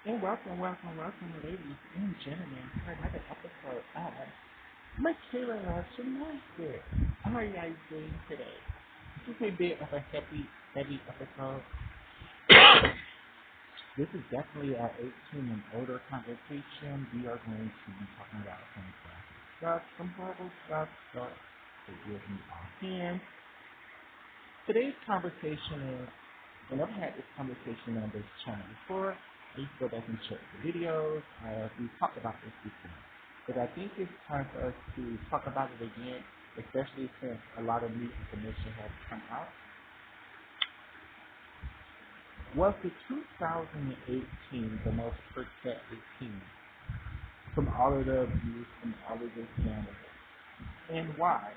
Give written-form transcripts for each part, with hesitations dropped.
And welcome, ladies and gentlemen, to another episode of Material Gymnastics. How are you guys doing today? This is a bit of a heavy episode. This is definitely our 18 and older conversation. We are going to be talking about some stuff, some horrible stuff, so forgive me offhand. Today's conversation is, I never had this conversation on this channel before. I used to go back and check the videos. We talked about this before. But I think it's time for us to talk about it again, especially since a lot of new information has come out. Was the 2018 the most protected team from all of the abuse and all of the scandals? And why?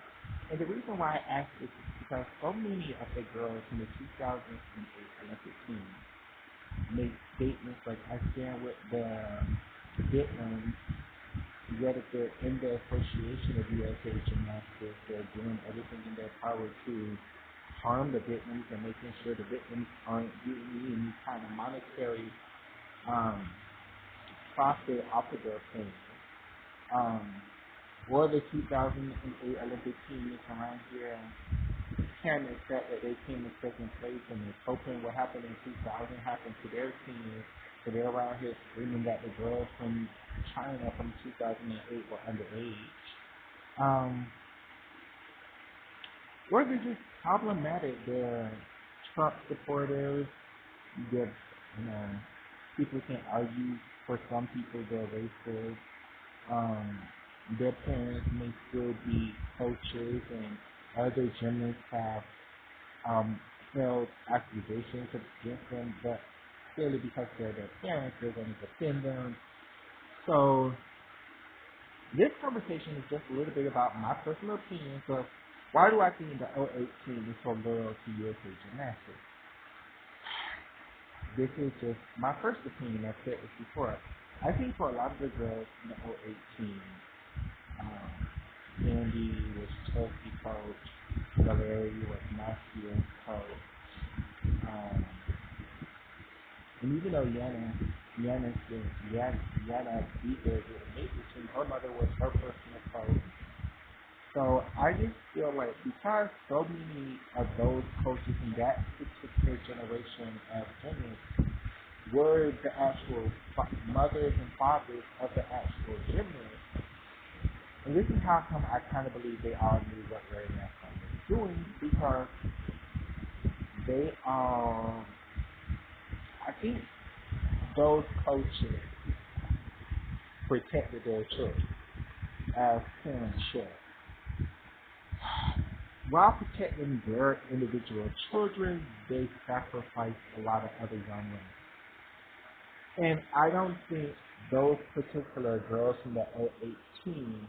And the reason why I ask this is because so many of the girls in the 2008 Olympic team make statements like, I stand with the victims, yet if they're in the association of USA Gymnastics, they're doing everything in their power to harm the victims and making sure the victims aren't getting any kind of monetary profit off of their pain. Or the 2008 Olympic team is around here can't accept that they came in second place and is hoping what happened in 2000 happened to their team. So they're around here screaming that the girls from China from 2008 were underage. Or they're just problematic. They're Trump supporters. They're, people can argue for some people they're racist. Their parents may still be coaches, and other gymnasts have held accusations against them, but clearly because they're their parents, they're going to defend them. So this conversation is just a little bit about my personal opinions of why do I think the 08 team is so loyal to USA Gymnastics. This is just my first opinion. I've said this before. I think for a lot of the girls in the 08 team, Sandy was Chelsea coach, Valerie was Marcia's coach, and even though Yana beat her with a major team, her mother was her personal coach. So I just feel like because so many of those coaches in that particular generation of gymnasts were the actual mothers and fathers of the actual gymnasts, and this is how come I kind of believe they all knew what Larry Nassar was doing, because they all, I think those coaches protected their children as parents should. While protecting their individual children, they sacrificed a lot of other young women. And I don't think those particular girls from the 08 team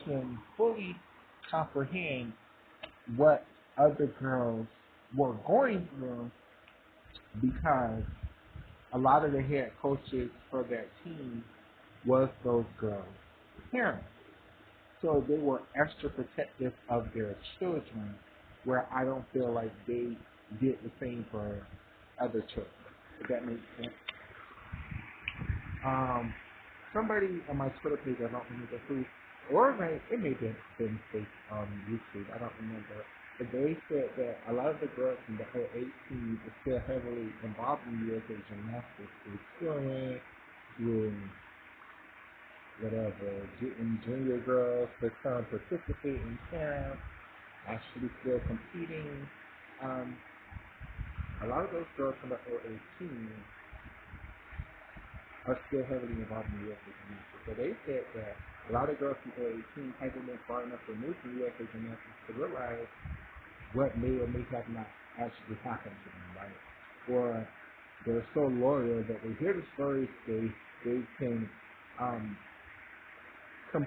can fully comprehend what other girls were going through, because a lot of the head coaches for that team was those girls' parents. So they were extra protective of their children, where I don't feel like they did the same for other children. If that makes sense. Somebody on my Twitter page, I don't remember who, or it may have been fake on YouTube, I don't remember, but they said that a lot of the girls from the 08 team are still heavily involved in USA Gymnastics, with touring, with whatever, getting junior girls to come participate in camp, actually still competing. A lot of those girls from the 08 team are still heavily involved in USA Gymnastics. So they said that a lot of girls from 08 haven't been far enough removed from USA Gymnastics to realize what may or may have not actually happened to them, right? Or they're so loyal that they hear the stories, they can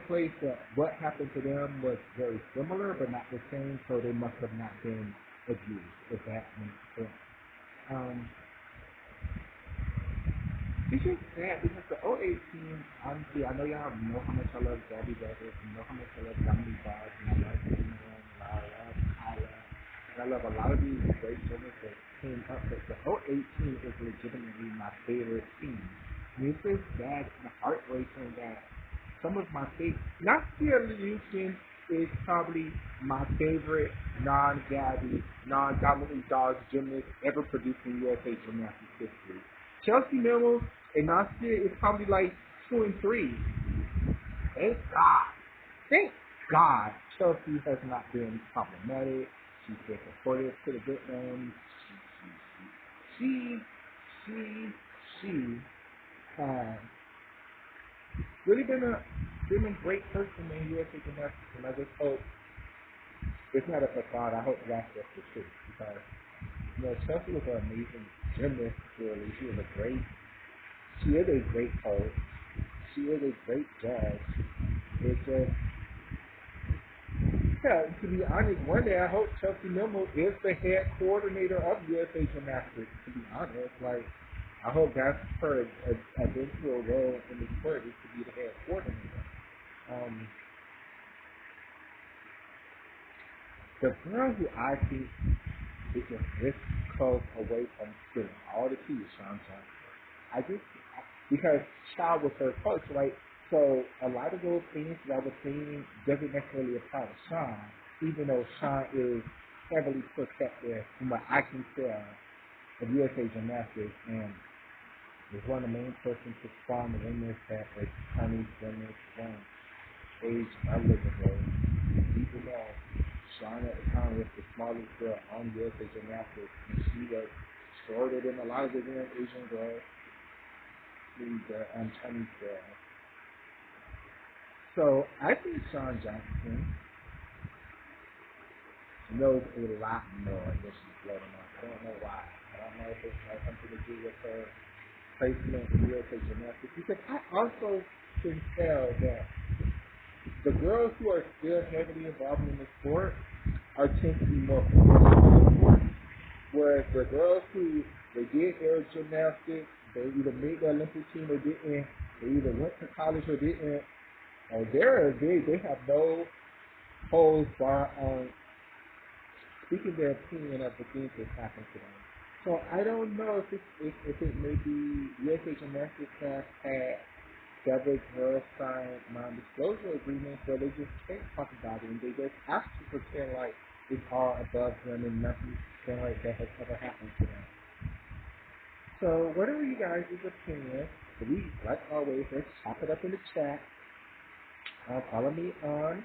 place that what happened to them was very similar but not the same, so they must have not been abused, if that makes sense. It's just sad because the 08 team, honestly, I know y'all know how much I love Gabby Davis, and know how much I love Dominique Boggs, and I love Dana, and I love Kyla, and I love a lot of these great gymnasts that came up, but the 08 team is legitimately my favorite team. And it's just sad and heartbreaking that some of my favorite, Nastia Liukin is probably my favorite non-Gabby, non-Dominique Dawes gymnast ever produced in USA Gymnastics history. Chelsea Mills and Nastia is probably like 2 and 3. Thank God. Thank God Chelsea has not been problematic. She's been supportive to the good ones. She, she, she has really been a great person in USA Gymnastics, and I just hope it's not a facade. I hope that's just the truth because Chelsea was an amazing gymnast. Really, she is a great coach. She is a great judge. It's just yeah, to be honest, one day I hope Chelsea Nimmo is the head coordinator of USA Gymnastics. To be honest, like I hope that's her eventual role in the sport is to be the head coordinator. Um, the girl who I think is just this close away from stealing all the keys, Sean Johnson. I just because Shaw was her coach, right? So a lot of those things that I was saying doesn't necessarily apply to Sean, even though Sean is heavily protected from what I can tell of USA Gymnastics and is one of the main persons to spawn the winners that is Chinese winners one age eligible. Even though Sean at the time was the smallest girl on USA Gymnastics and she was shorter than a lot of the Asian girls, the Chinese girls. So I think Sean Johnson knows a lot more than she's letting on. I don't know why. I don't know if it has something to do with her placement in USA Gymnastics. Because I also can tell that the girls who are still heavily involved in the sport are tend to be more professional in the sport. Whereas the girls who they did air gymnastics, they either made the Olympic team or didn't, they either went to college or didn't, they have no holds bar on speaking their opinion of the things that happened to them. So I don't know if it may be USA Gymnastics has had several girls sign non-disclosure agreements where they just can't talk about it and they just have to pretend like it's all above them and nothing like that has ever happened to them. So whatever you guys' opinion, please, like always, let's chop it up in the chat. Follow me on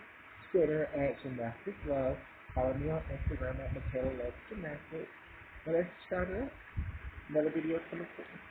Twitter at Gymnastics Love. Follow me on Instagram at Michaela Loves Gymnastics. And let's start it up. Another video coming soon.